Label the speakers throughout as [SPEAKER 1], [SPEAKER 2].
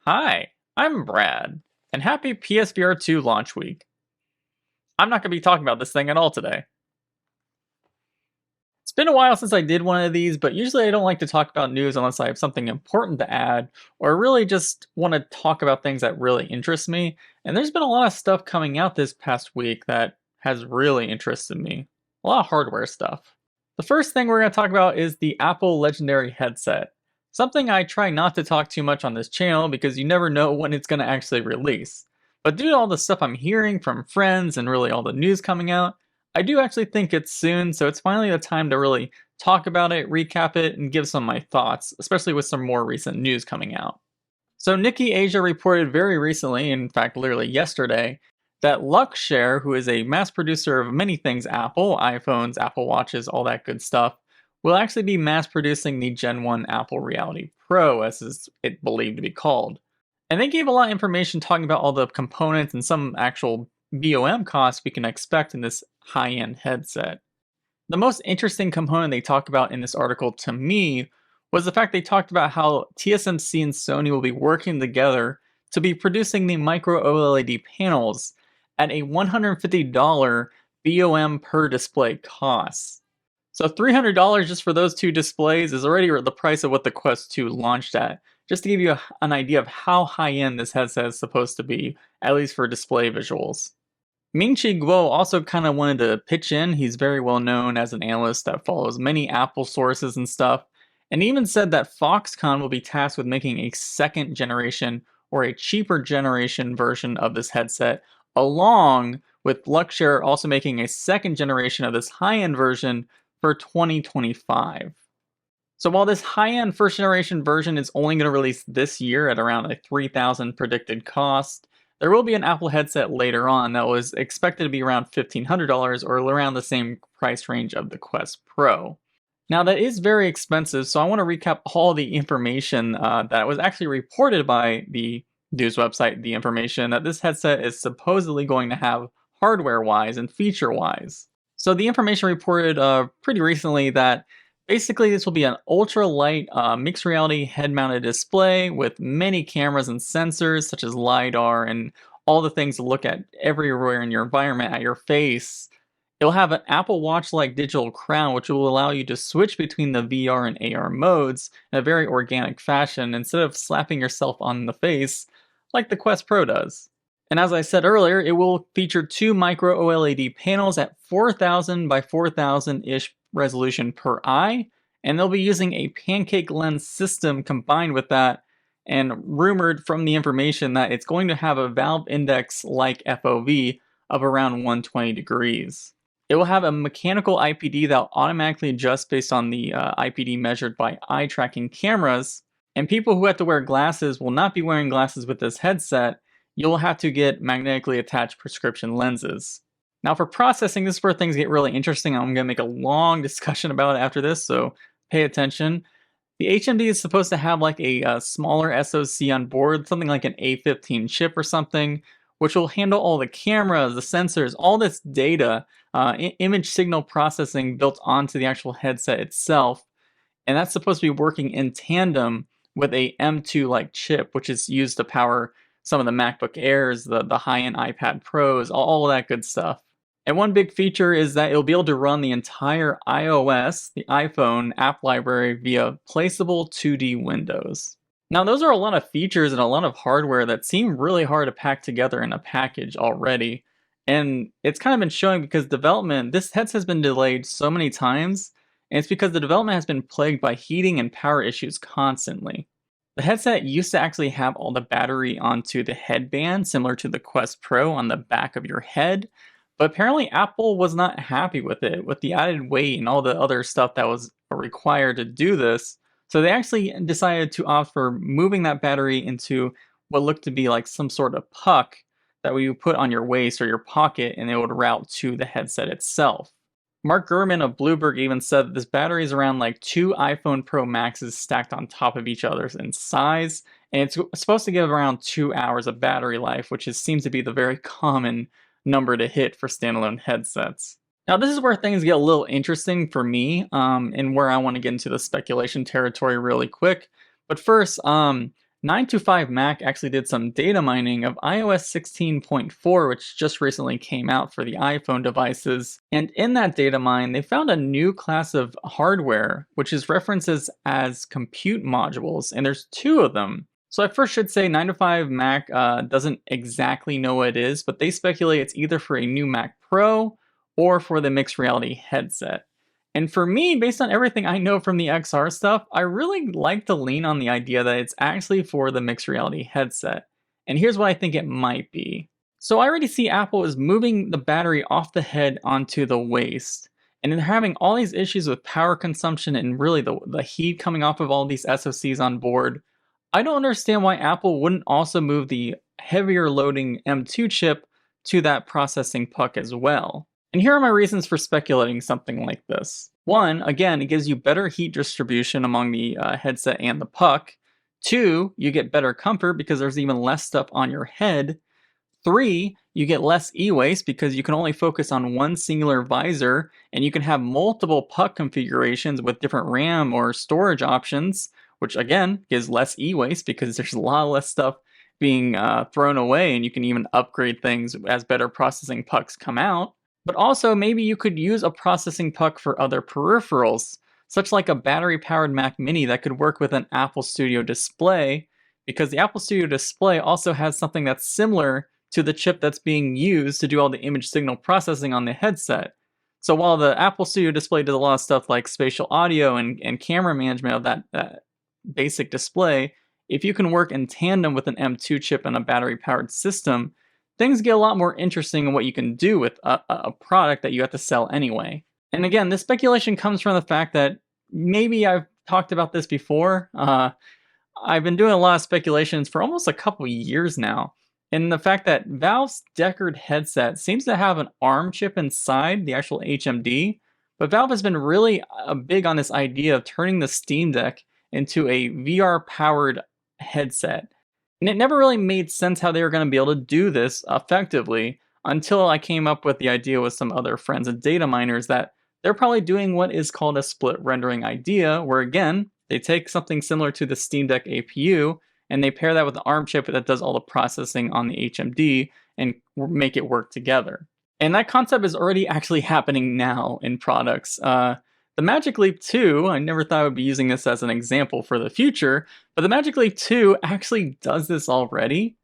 [SPEAKER 1] Hi, I'm Brad, and happy PSVR 2 launch week. I'm not going to be talking about this thing at all today. It's been a while since I did one of these, but usually I don't like to talk about news unless I have something important to add, or really just want to talk about things that really interest me. And there's been a lot of stuff coming out this past week that has really interested me. A lot of hardware stuff. The first thing we're going to talk about is the Apple Legendary headset. Something I try not to talk too much on this channel because you never know when it's going to actually release. But due to all the stuff I'm hearing from friends and really all the news coming out, I do actually think it's soon, so it's finally the time to really talk about it, recap it, and give some of my thoughts, especially with some more recent news coming out. So Nikkei Asia reported very recently, in fact literally yesterday, that Luxshare, who is a mass producer of many things Apple, iPhones, Apple Watches, all that good stuff, will actually be mass producing the Gen 1 Apple Reality Pro, as is it believed to be called. And they gave a lot of information talking about all the components and some actual BOM costs we can expect in this high-end headset. The most interesting component they talk about in this article to me was the fact they talked about how TSMC and Sony will be working together to be producing the micro OLED panels at a $150 BOM per display cost. So $300 just for those two displays is already the price of what the Quest 2 launched at. Just to give you an idea of how high-end this headset is supposed to be, at least for display visuals. Ming-Chi Kuo also kind of wanted to pitch in. He's very well known as an analyst that follows many Apple sources and stuff, and he even said that Foxconn will be tasked with making a second generation or a cheaper generation version of this headset, along with Luxshare also making a second generation of this high-end version for 2025. So while this high-end first generation version is only going to release this year at around a $3,000 predicted cost, there will be an Apple headset later on that was expected to be around $1,500 or around the same price range of the Quest Pro. Now that is very expensive, so I want to recap all the information that was actually reported by the news website, the information that this headset is supposedly going to have hardware-wise and feature-wise. So the information reported pretty recently that basically this will be an ultra-light mixed reality head-mounted display with many cameras and sensors such as LiDAR and all the things to look at everywhere in your environment at your face. It'll have an Apple Watch-like digital crown which will allow you to switch between the VR and AR modes in a very organic fashion instead of slapping yourself on the face like the Quest Pro does. And as I said earlier, it will feature two micro OLED panels at 4000 by 4000-ish resolution per eye, and they'll be using a pancake lens system combined with that, and rumored from the information that it's going to have a valve index like FOV of around 120 degrees. It will have a mechanical IPD that will automatically adjust based on the IPD measured by eye tracking cameras, and people who have to wear glasses will not be wearing glasses with this headset. You'll have to get magnetically attached prescription lenses. Now for processing, this is where things get really interesting. I'm going to make a long discussion about it after this, so pay attention. The HMD is supposed to have like a smaller SoC on board, something like an A15 chip or something, which will handle all the cameras, the sensors, all this data, image signal processing built onto the actual headset itself. And that's supposed to be working in tandem with a M2-like chip, which is used to power some of the MacBook Airs, the high-end iPad Pros, all of that good stuff. And one big feature is that it'll be able to run the entire iOS, the iPhone app library via placeable 2D windows. Now those are a lot of features and a lot of hardware that seem really hard to pack together in a package already. And it's kind of been showing because this headset has been delayed so many times, and it's because the development has been plagued by heating and power issues constantly. The headset used to actually have all the battery onto the headband, similar to the Quest Pro on the back of your head, but apparently Apple was not happy with it, with the added weight and all the other stuff that was required to do this. So they actually decided to opt for moving that battery into what looked to be like some sort of puck that you put on your waist or your pocket, and it would route to the headset itself. Mark Gurman of Bloomberg even said that this battery is around like two iPhone Pro Maxes stacked on top of each other in size, and it's supposed to give around 2 hours of battery life, which seems to be the very common number to hit for standalone headsets. Now this is where things get a little interesting for me, and where I want to get into the speculation territory really quick. But first, 9to5 Mac actually did some data mining of iOS 16.4, which just recently came out for the iPhone devices. And in that data mine, they found a new class of hardware, which is references as compute modules, and there's two of them. So I first should say 9to5 Mac doesn't exactly know what it is, but they speculate it's either for a new Mac Pro or for the mixed reality headset. And for me, based on everything I know from the XR stuff, I really like to lean on the idea that it's actually for the mixed reality headset. And here's what I think it might be. So I already see Apple is moving the battery off the head onto the waist. And they're having all these issues with power consumption and really the heat coming off of all these SoCs on board. I don't understand why Apple wouldn't also move the heavier loading M2 chip to that processing puck as well. And here are my reasons for speculating something like this. One, again, it gives you better heat distribution among the headset and the puck. Two, you get better comfort because there's even less stuff on your head. Three, you get less e-waste because you can only focus on one singular visor and you can have multiple puck configurations with different RAM or storage options, which again gives less e-waste because there's a lot less stuff being thrown away, and you can even upgrade things as better processing pucks come out. But also, maybe you could use a processing puck for other peripherals, such like a battery-powered Mac Mini that could work with an Apple Studio display, because the Apple Studio display also has something that's similar to the chip that's being used to do all the image signal processing on the headset. So while the Apple Studio display does a lot of stuff like spatial audio and camera management of that basic display, if you can work in tandem with an M2 chip and a battery-powered system, things get a lot more interesting in what you can do with a product that you have to sell anyway. And again, this speculation comes from the fact that maybe I've talked about this before. I've been doing a lot of speculations for almost a couple years now. And the fact that Valve's Deckard headset seems to have an ARM chip inside, the actual HMD, but Valve has been really big on this idea of turning the Steam Deck into a VR-powered headset. And it never really made sense how they were going to be able to do this effectively until I came up with the idea with some other friends and data miners that they're probably doing what is called a split rendering idea, where again, they take something similar to the Steam Deck APU and they pair that with the ARM chip that does all the processing on the HMD and make it work together. And that concept is already actually happening now in products. The Magic Leap 2, I never thought I would be using this as an example for the future, but the Magic Leap 2 actually does this already.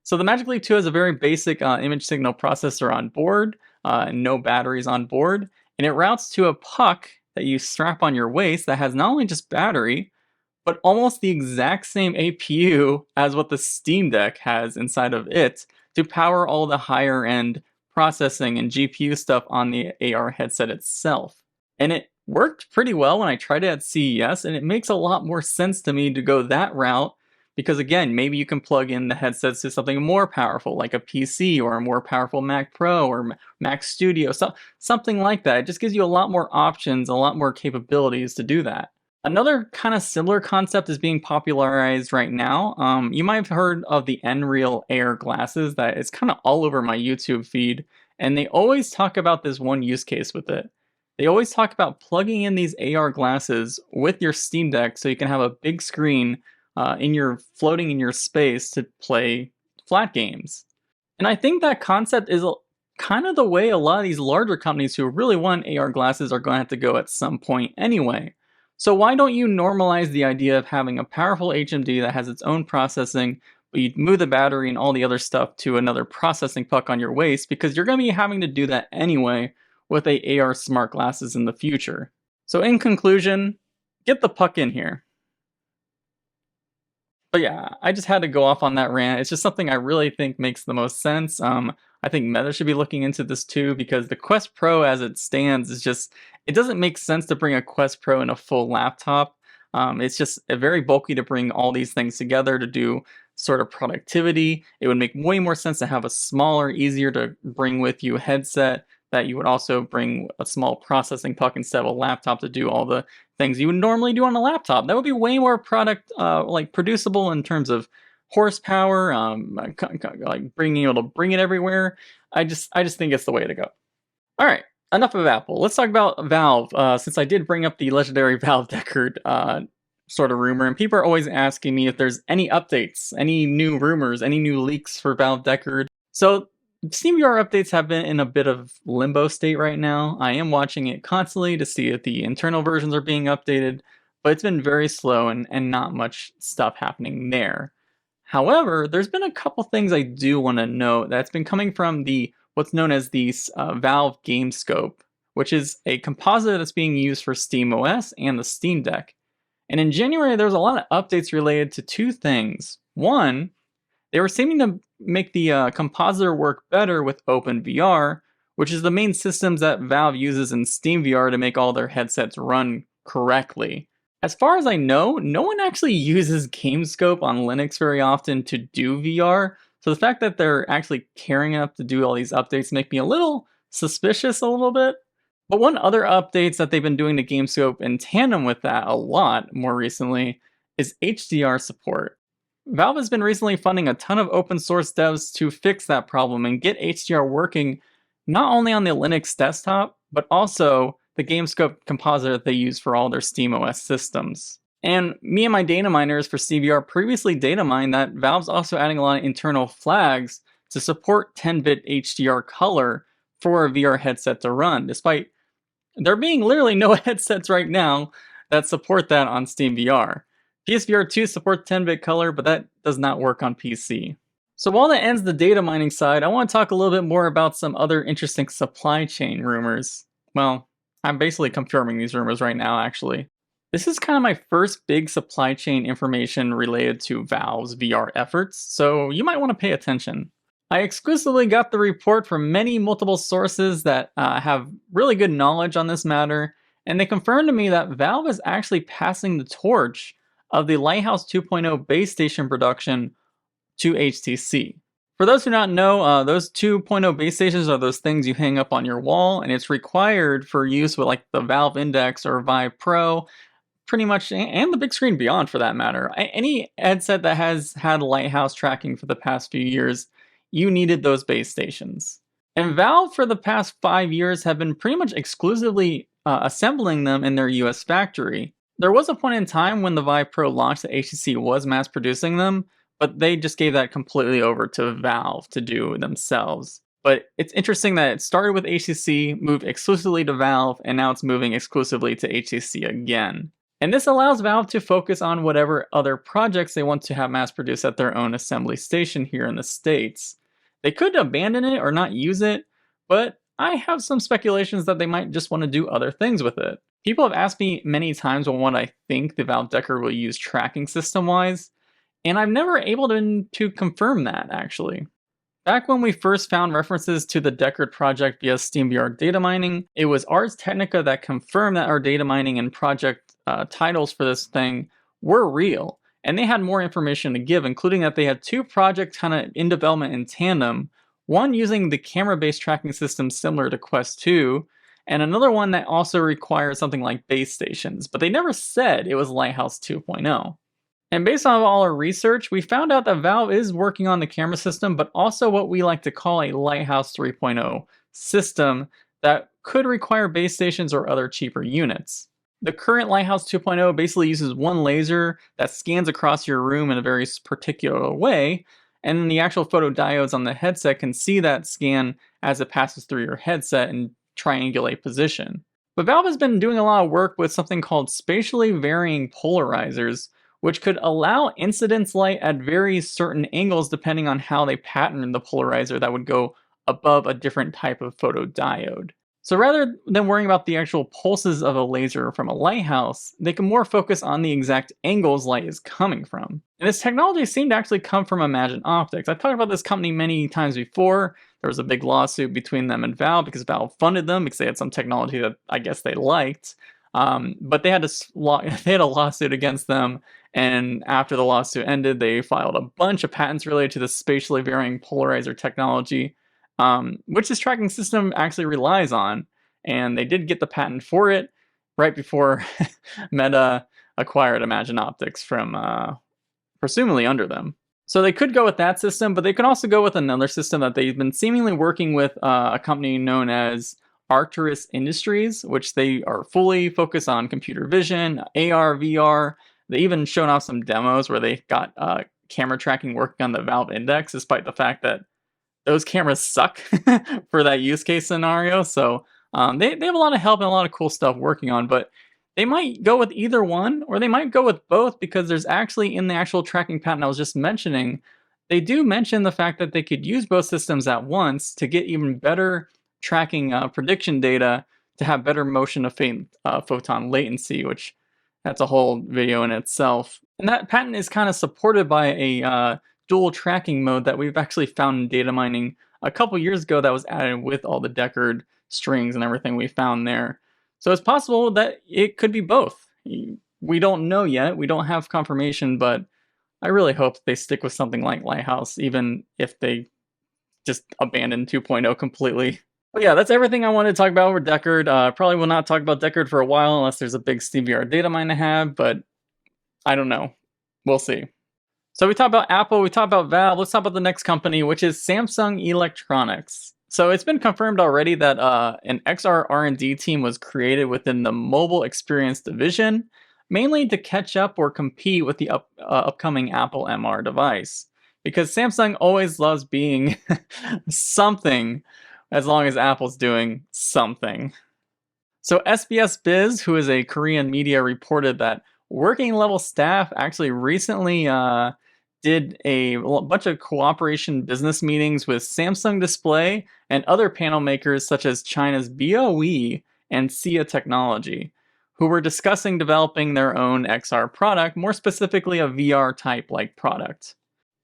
[SPEAKER 1] So the Magic Leap 2 has a very basic image signal processor on board, and no batteries on board, and it routes to a puck that you strap on your waist that has not only just battery, but almost the exact same APU as what the Steam Deck has inside of it to power all the higher end processing and GPU stuff on the AR headset itself. And it worked pretty well when I tried it at CES, and it makes a lot more sense to me to go that route because again, maybe you can plug in the headsets to something more powerful like a PC or a more powerful Mac Pro or Mac Studio, something like that. It just gives you a lot more options, a lot more capabilities to do that. Another kind of similar concept is being popularized right now. You might have heard of the Nreal AR glasses that is kind of all over my YouTube feed, and they always talk about this one use case with it. They always talk about plugging in these AR glasses with your Steam Deck so you can have a big screen floating in your space to play flat games. And I think that concept is kind of the way a lot of these larger companies who really want AR glasses are going to have to go at some point anyway. So why don't you normalize the idea of having a powerful HMD that has its own processing, but you move the battery and all the other stuff to another processing puck on your waist, because you're going to be having to do that anyway with AR smart glasses in the future. So in conclusion, get the puck in here. But yeah, I just had to go off on that rant. It's just something I really think makes the most sense. I think Meta should be looking into this too, because the Quest Pro as it stands is just, it doesn't make sense to bring a Quest Pro in a full laptop. It's just very bulky to bring all these things together to do sort of productivity. It would make way more sense to have a smaller, easier to bring with you headset that you would also bring a small processing puck instead of a laptop to do all the things you would normally do on a laptop. That would be way more like producible in terms of horsepower, like being able to bring it everywhere. I just think it's the way to go. All right, enough of Apple. Let's talk about Valve. Since I did bring up the legendary Valve Deckard sort of rumor, and people are always asking me if there's any updates, any new rumors, any new leaks for Valve Deckard. So SteamVR updates have been in a bit of limbo state right now. I am watching it constantly to see if the internal versions are being updated, but it's been very slow and not much stuff happening there. However, there's been a couple things I do want to note that's been coming from the what's known as the Valve GameScope, which is a composite that's being used for SteamOS and the Steam Deck. And in January, there was a lot of updates related to two things. One, they were seeming to make the compositor work better with OpenVR, which is the main systems that Valve uses in SteamVR to make all their headsets run correctly. As far as I know, no one actually uses GameScope on Linux very often to do VR, so the fact that they're actually caring enough to do all these updates make me a little suspicious a little bit. But one other updates that they've been doing to GameScope in tandem with that a lot more recently is HDR support. Valve has been recently funding a ton of open source devs to fix that problem and get HDR working not only on the Linux desktop, but also the GameScope compositor that they use for all their SteamOS systems. And me and my data miners for CVR previously data mined that Valve's also adding a lot of internal flags to support 10-bit HDR color for a VR headset to run, despite there being literally no headsets right now that support that on SteamVR. PSVR 2 supports 10-bit color, but that does not work on PC. So while that ends the data mining side, I want to talk a little bit more about some other interesting supply chain rumors. Well, I'm basically confirming these rumors right now, actually. This is kind of my first big supply chain information related to Valve's VR efforts, so you might want to pay attention. I exclusively got the report from many multiple sources that have really good knowledge on this matter, and they confirmed to me that Valve is actually passing the torch of the Lighthouse 2.0 base station production to HTC. For those who do not know, those 2.0 base stations are those things you hang up on your wall, and it's required for use with like the Valve Index or Vive Pro, pretty much, and the Big Screen Beyond for that matter. Any headset that has had Lighthouse tracking for the past few years, you needed those base stations. And Valve for the past 5 years have been pretty much exclusively assembling them in their US factory. There was a point in time when the Vive Pro launched that HTC was mass producing them, but they just gave that completely over to Valve to do themselves. But it's interesting that it started with HTC, moved exclusively to Valve, and now it's moving exclusively to HTC again. And this allows Valve to focus on whatever other projects they want to have mass produced at their own assembly station here in the States. They could abandon it or not use it, but I have some speculations that they might just want to do other things with it. People have asked me many times on what I think the Valve Deckard will use tracking system-wise, and I've never able to confirm that, actually. Back when we first found references to the Deckard project via SteamVR data mining, it was Ars Technica that confirmed that our data mining and project titles for this thing were real, and they had more information to give, including that they had two projects kind of in development in tandem, one using the camera-based tracking system similar to Quest 2, and another one that also requires something like base stations, but they never said it was Lighthouse 2.0. And based on all our research, we found out that Valve is working on the camera system, but also what we like to call a Lighthouse 3.0 system that could require base stations or other cheaper units. The current Lighthouse 2.0 basically uses one laser that scans across your room in a very particular way, and then the actual photodiodes on the headset can see that scan as it passes through your headset and triangulate position. But Valve has been doing a lot of work with something called spatially varying polarizers, which could allow incidence light at very certain angles depending on how they pattern the polarizer that would go above a different type of photodiode. So rather than worrying about the actual pulses of a laser from a lighthouse, they can more focus on the exact angles light is coming from. And this technology seemed to actually come from Imagine Optics. I've talked about this company many times before. There was a big lawsuit between them and Valve because Valve funded them because they had some technology that I guess they liked. But they had a lawsuit against them, and after the lawsuit ended, they filed a bunch of patents related to the spatially varying polarizer technology, which this tracking system actually relies on. And they did get the patent for it right before Meta acquired Imagine Optics from presumably under them. So they could go with that system, but they could also go with another system that they've been seemingly working with a company known as Arcturus Industries, which they are fully focused on computer vision, AR, VR. They even shown off some demos where they got camera tracking working on the Valve Index, despite the fact that those cameras suck for that use case scenario. So they have a lot of help and a lot of cool stuff working on, but they might go with either one or they might go with both, because there's actually, in the actual tracking patent I was just mentioning, they do mention the fact that they could use both systems at once to get even better tracking prediction data to have better motion of photon latency, which that's a whole video in itself. And that patent is kind of supported by a dual tracking mode that we've actually found in data mining a couple years ago that was added with all the Deckard strings and everything we found there. So it's possible that it could be both. We don't know yet. We don't have confirmation, but I really hope they stick with something like Lighthouse, even if they just abandon 2.0 completely. But yeah, that's everything I wanted to talk about with Deckard. Probably will not talk about Deckard for a while unless there's a big SteamVR data mine to have, but I don't know. We'll see. So we talked about Apple, we talked about Valve, let's talk about the next company, which is Samsung Electronics. So it's been confirmed already that an XR R&D team was created within the mobile experience division, mainly to catch up or compete with the upcoming Apple MR device. Because Samsung always loves being something, as long as Apple's doing something. So SBS Biz, who is a Korean media, reported that working level staff actually recently did a bunch of cooperation business meetings with Samsung Display and other panel makers such as China's BOE and Sia Technology, who were discussing developing their own XR product, more specifically a VR type like product.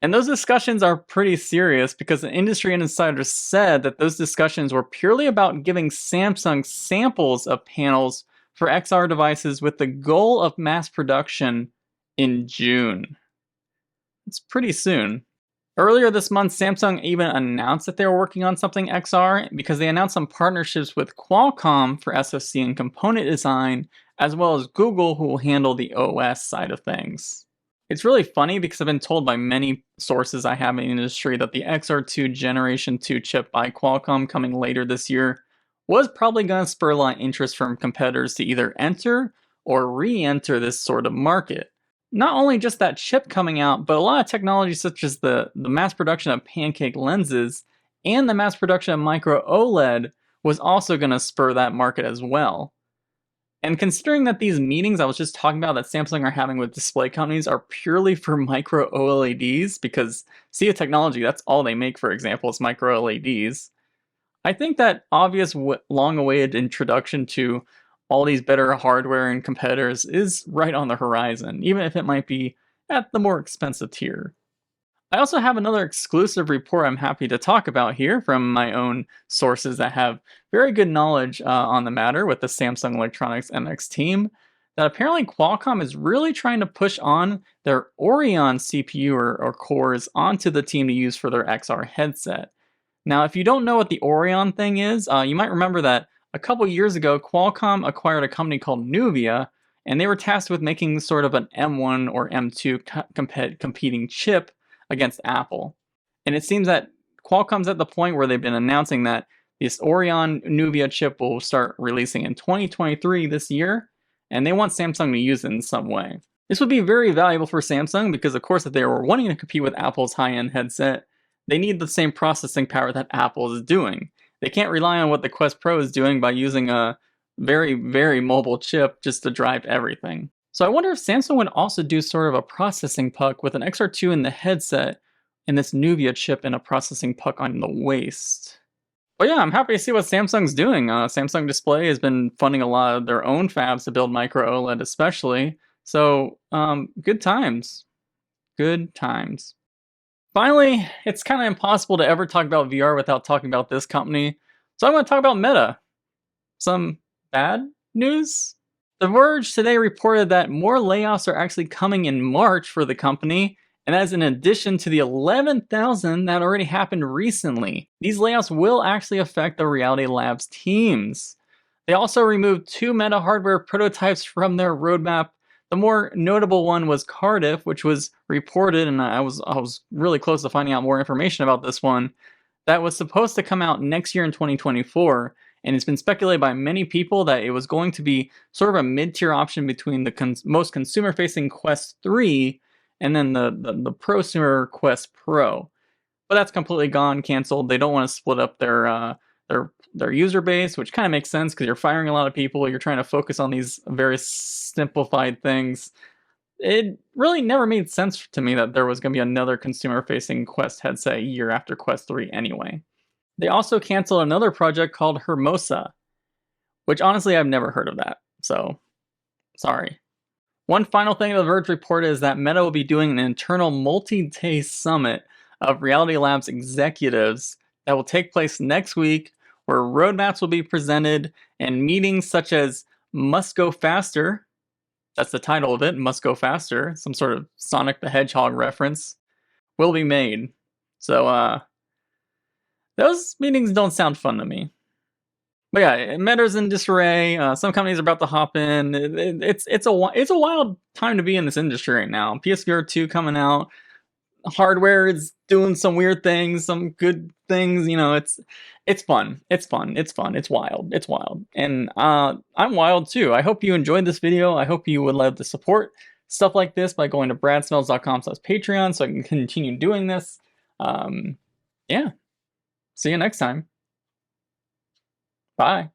[SPEAKER 1] And those discussions are pretty serious because an industry insider said that those discussions were purely about giving Samsung samples of panels for XR devices with the goal of mass production in June. It's pretty soon. Earlier this month, Samsung even announced that they were working on something XR because they announced some partnerships with Qualcomm for SoC and component design, as well as Google, who will handle the OS side of things. It's really funny because I've been told by many sources I have in the industry that the XR2 Generation 2 chip by Qualcomm coming later this year was probably going to spur a lot of interest from competitors to either enter or re-enter this sort of market. Not only just that chip coming out, but a lot of technology such as the mass production of pancake lenses and the mass production of micro OLED was also going to spur that market as well. And considering that these meetings I was just talking about that Samsung are having with display companies are purely for micro OLEDs, because Sia Technology, that's all they make, for example, is micro LEDs. I think that obvious long-awaited introduction to all these better hardware and competitors is right on the horizon, even if it might be at the more expensive tier. I also have another exclusive report I'm happy to talk about here from my own sources that have very good knowledge on the matter with the Samsung Electronics MX team, that apparently Qualcomm is really trying to push on their Orion CPU or cores onto the team to use for their XR headset. Now, if you don't know what the Orion thing is, you might remember that a couple years ago, Qualcomm acquired a company called Nuvia, and they were tasked with making sort of an M1 or M2 competing chip against Apple. And it seems that Qualcomm's at the point where they've been announcing that this Orion Nuvia chip will start releasing in 2023 this year, and they want Samsung to use it in some way. This would be very valuable for Samsung because, of course, if they were wanting to compete with Apple's high-end headset, they need the same processing power that Apple is doing. They can't rely on what the Quest Pro is doing by using a very, very mobile chip just to drive everything. So I wonder if Samsung would also do sort of a processing puck with an XR2 in the headset and this Nuvia chip and a processing puck on the waist. But yeah, I'm happy to see what Samsung's doing. Samsung Display has been funding a lot of their own fabs to build micro OLED especially. So good times. Good times. Finally, it's kind of impossible to ever talk about VR without talking about this company. So I'm going to talk about Meta. Some bad news? The Verge today reported that more layoffs are actually coming in March for the company, and that is in addition to the 11,000 that already happened recently. These layoffs will actually affect the Reality Labs teams. They also removed 2 Meta hardware prototypes from their roadmap. The more notable one was Cardiff, which was reported, and I was really close to finding out more information about this one, that was supposed to come out next year in 2024, And it's been speculated by many people that it was going to be sort of a mid-tier option between the most consumer-facing Quest 3 and then the prosumer Quest Pro. But that's completely gone, canceled. They don't want to split up their user base, which kind of makes sense because you're firing a lot of people. You're trying to focus on these very simplified things. It really never made sense to me that there was going to be another consumer-facing Quest headset a year after Quest 3 anyway. They also canceled another project called Hermosa, which honestly I've never heard of that, so sorry. One final thing The Verge reported is that Meta will be doing an internal multi-day summit of Reality Labs executives that will take place next week, where roadmaps will be presented and meetings such as Must Go Faster, that's the title of it, Must Go Faster, some sort of Sonic the Hedgehog reference, will be made. So, those meetings don't sound fun to me. But yeah, Meta's in disarray. Some companies are about to hop in. It's a wild time to be in this industry right now. PSVR 2 coming out. Hardware is doing some weird things, some good things. You know, it's fun. It's fun. It's fun. It's wild. It's wild. And I'm wild too. I hope you enjoyed this video. I hope you would love to support stuff like this by going to bradsmells.com/Patreon so I can continue doing this. Yeah. See you next time. Bye.